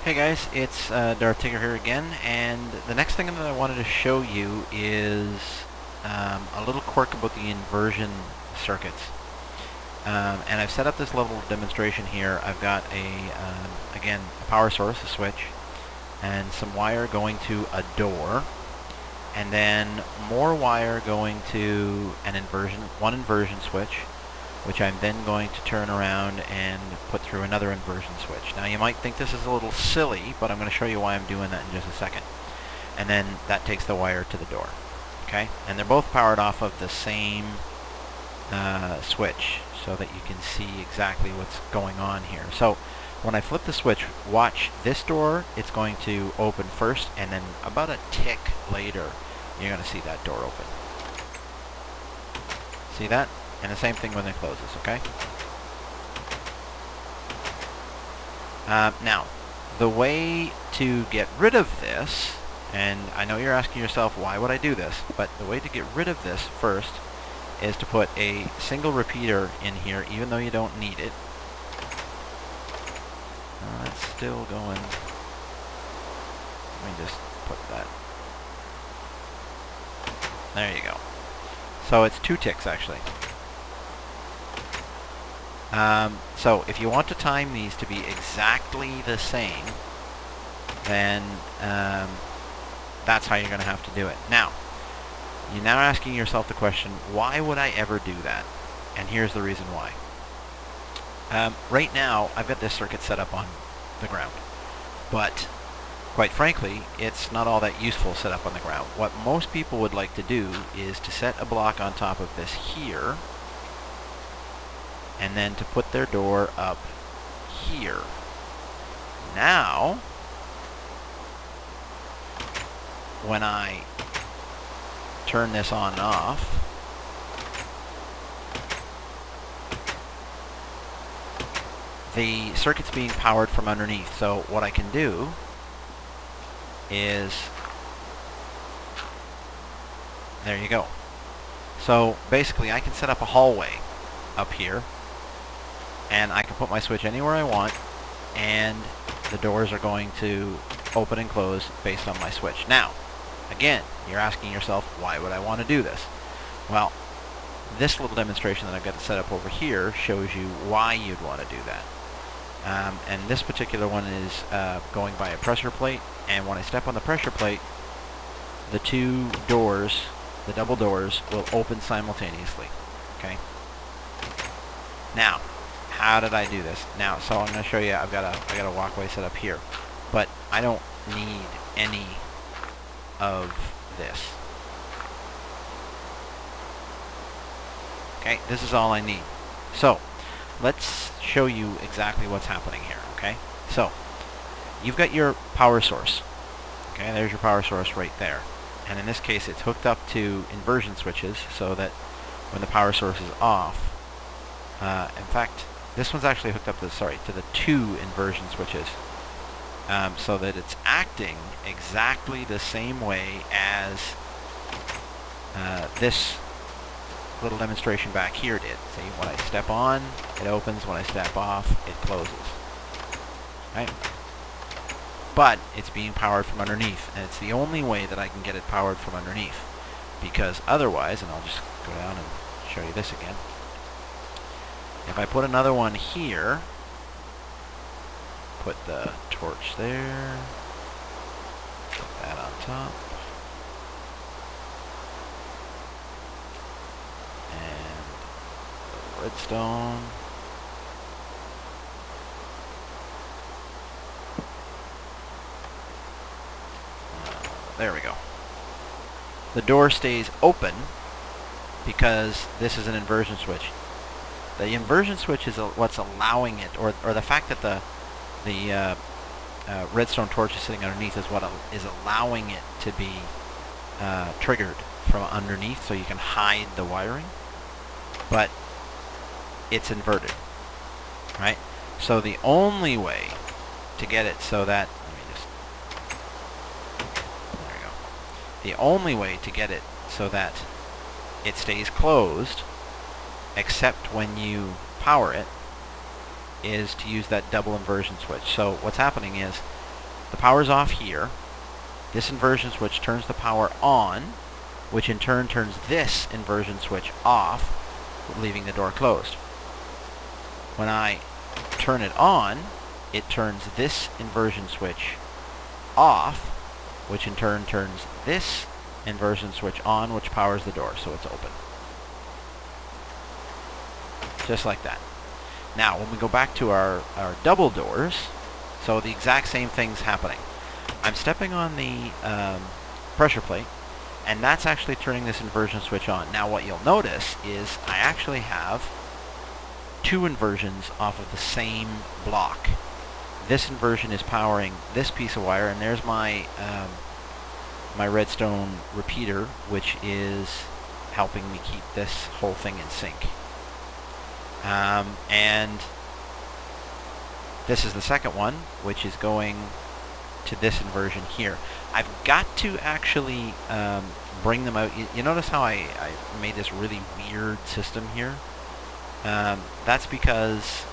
Hey guys, it's Darth Tigger here again, and the next thing that I wanted to show you is a little quirk about the inversion circuits. And I've set up this little demonstration here. I've got again, a power source, a switch, and some wire going to a door, and then more wire going to one inversion switch, which I'm then going to turn around and put through another inversion switch. Now you might think this is a little silly, but I'm going to show you why I'm doing that in just a second. And then that takes the wire to the door. Okay? And they're both powered off of the same switch, so that you can see exactly what's going on here. So when I flip the switch, watch this door. It's going to open first, and then about a tick later, you're going to see that door open. See that? And the same thing when it closes, okay? Now, the way to get rid of this, and I know you're asking yourself, why would I do this? But the way to get rid of this first is to put a single repeater in here, even though you don't need it. It's still going. Let me just put that. There you go. So it's 2 ticks, actually. So if you want to time these to be exactly the same, then that's how you're going to have to do it. Now, you're now asking yourself the question, why would I ever do that? And here's the reason why. Right now, I've got this circuit set up on the ground. But, quite frankly, it's not all that useful set up on the ground. What most people would like to do is to set a block on top of this here, and then to put their door up here. Now, when I turn this on and off, the circuit's being powered from underneath. So what I can do is, there you go. So basically I can set up a hallway up here, and I can put my switch anywhere I want, and the doors are going to open and close based on my switch. Now, again, you're asking yourself, why would I want to do this? Well, this little demonstration that I've got set up over here shows you why you'd want to do that. And this particular one is going by a pressure plate, and when I step on the pressure plate, the 2 doors, the double doors, will open simultaneously. Okay? Now, how did I do this? Now, so I'm going to show you. I got a walkway set up here, but I don't need any of this. Okay, this is all I need. So, let's show you exactly what's happening here. Okay, so you've got your power source. Okay, there's your power source right there, and in this case, it's hooked up to inversion switches, so that when the power source is off. In fact, this one's actually hooked up to the 2 inversion switches, so that it's acting exactly the same way as this little demonstration back here did. See, when I step on, it opens. When I step off, it closes. Right? But it's being powered from underneath, and it's the only way that I can get it powered from underneath, because otherwise, and I'll just go down and show you this again. If I put another one here, put the torch there, put that on top, and the redstone, there we go. The door stays open because this is an inversion switch. The inversion switch is what's allowing it, or the fact that the redstone torch is sitting underneath is what is allowing it to be triggered from underneath, so you can hide the wiring. But it's inverted, right? So the only way to get it so that, there we go. The only way to get it so that it stays closed, except when you power it, is to use that double inversion switch. So what's happening is the power's off here. This inversion switch turns the power on, which in turn turns this inversion switch off, leaving the door closed. When I turn it on, it turns this inversion switch off, which in turn turns this inversion switch on, which powers the door, so it's open. Just like that. Now, when we go back to our double doors, so the exact same thing's happening. I'm stepping on the pressure plate, and that's actually turning this inversion switch on. Now, what you'll notice is I actually have two inversions off of the same block. This inversion is powering this piece of wire, and there's my my redstone repeater, which is helping me keep this whole thing in sync. And this is the second one, which is going to this inversion here. I've got to actually bring them out. You notice how I made this really weird system here? That's because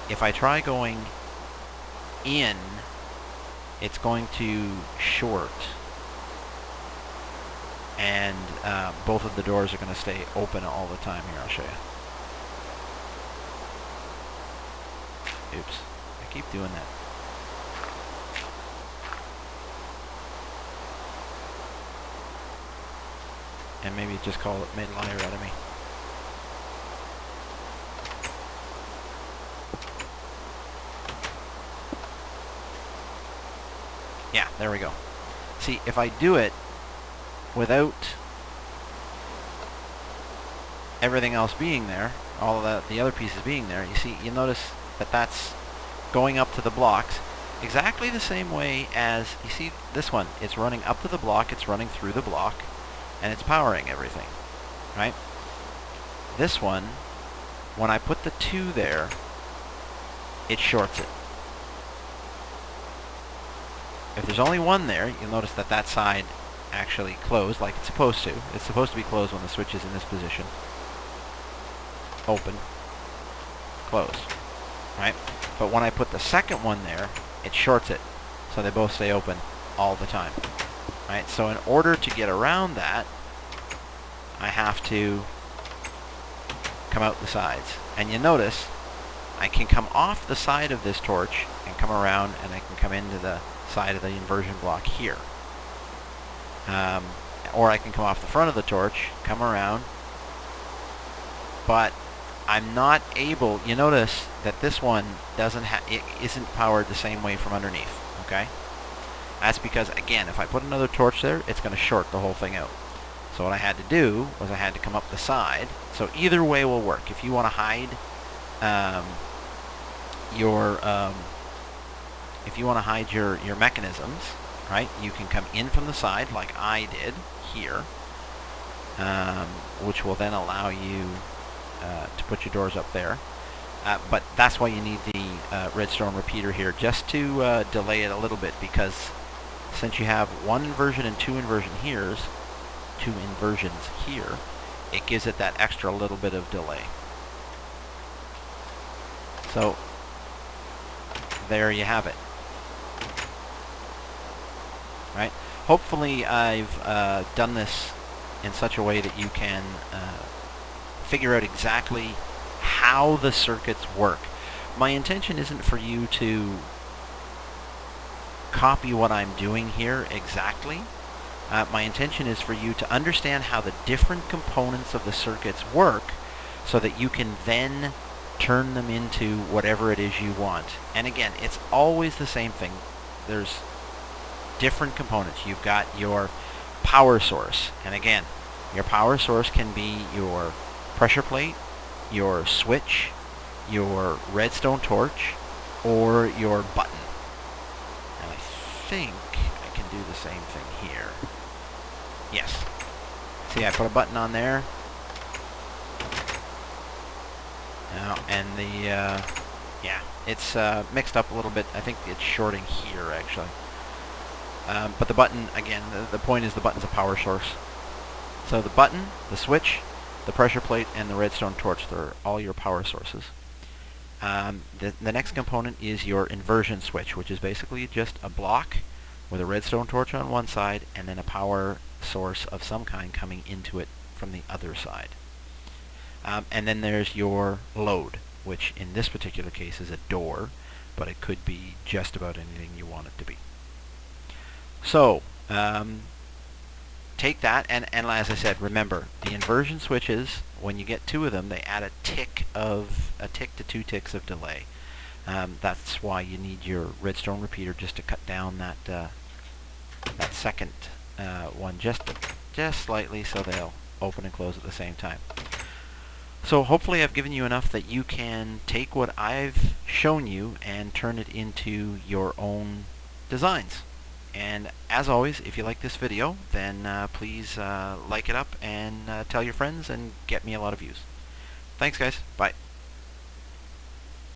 if I try going in, it's going to short, and both of the doors are going to stay open all the time. Here, I'll show you. Oops, I keep doing that. And maybe just call it made a liar out of me. Yeah, there we go. See, if I do it without everything else being there, all of the other pieces being there, you see, you notice that that's going up to the blocks exactly the same way as, you see this one, it's running up to the block, it's running through the block, and it's powering everything, right? This one, when I put the 2 there, it shorts it. If there's only 1 there, you'll notice that that side actually closed like it's supposed to. It's supposed to be closed when the switch is in this position. Open, closed, right? But when I put the second one there, it shorts it, so they both stay open all the time, right? So in order to get around that, I have to come out the sides. And you notice, I can come off the side of this torch and come around, and I can come into the side of the inversion block here. Or I can come off the front of the torch, come around, but I'm not able, you notice that this one it isn't powered the same way from underneath, okay? That's because, again, if I put another torch there, it's going to short the whole thing out. So what I had to do was I had to come up the side. So either way will work. If you want to hide your mechanisms, right, you can come in from the side like I did here, which will then allow you to put your doors up there. But that's why you need the redstone repeater here, just to delay it a little bit, because since you have 1 inversion and 2 inversions here, it gives it that extra little bit of delay. So there you have it. Right? Hopefully I've done this in such a way that you can figure out exactly how the circuits work. My intention isn't for you to copy what I'm doing here exactly. My intention is for you to understand how the different components of the circuits work, so that you can then turn them into whatever it is you want. And again, it's always the same thing. There's different components. You've got your power source, and again, your power source can be your pressure plate, your switch, your redstone torch, or your button. And I think I can do the same thing here. Yes. See, I put a button on there. Now, and the, yeah, it's mixed up a little bit. I think it's shorting here, actually. But the button, again, the point is the button's a power source. So the button, the switch, the pressure plate, and the redstone torch, they're all your power sources. The next component is your inversion switch, which is basically just a block with a redstone torch on one side and then a power source of some kind coming into it from the other side. And then there's your load, which in this particular case is a door, but it could be just about anything you want it to be. So take that, and as I said, remember the inversion switches. When you get two of them, they add a tick to 2 ticks of delay. That's why you need your redstone repeater, just to cut down that second one just slightly, so they'll open and close at the same time. So hopefully I've given you enough that you can take what I've shown you and turn it into your own designs. And as always, if you like this video, then please like it up and tell your friends and get me a lot of views. Thanks guys, bye.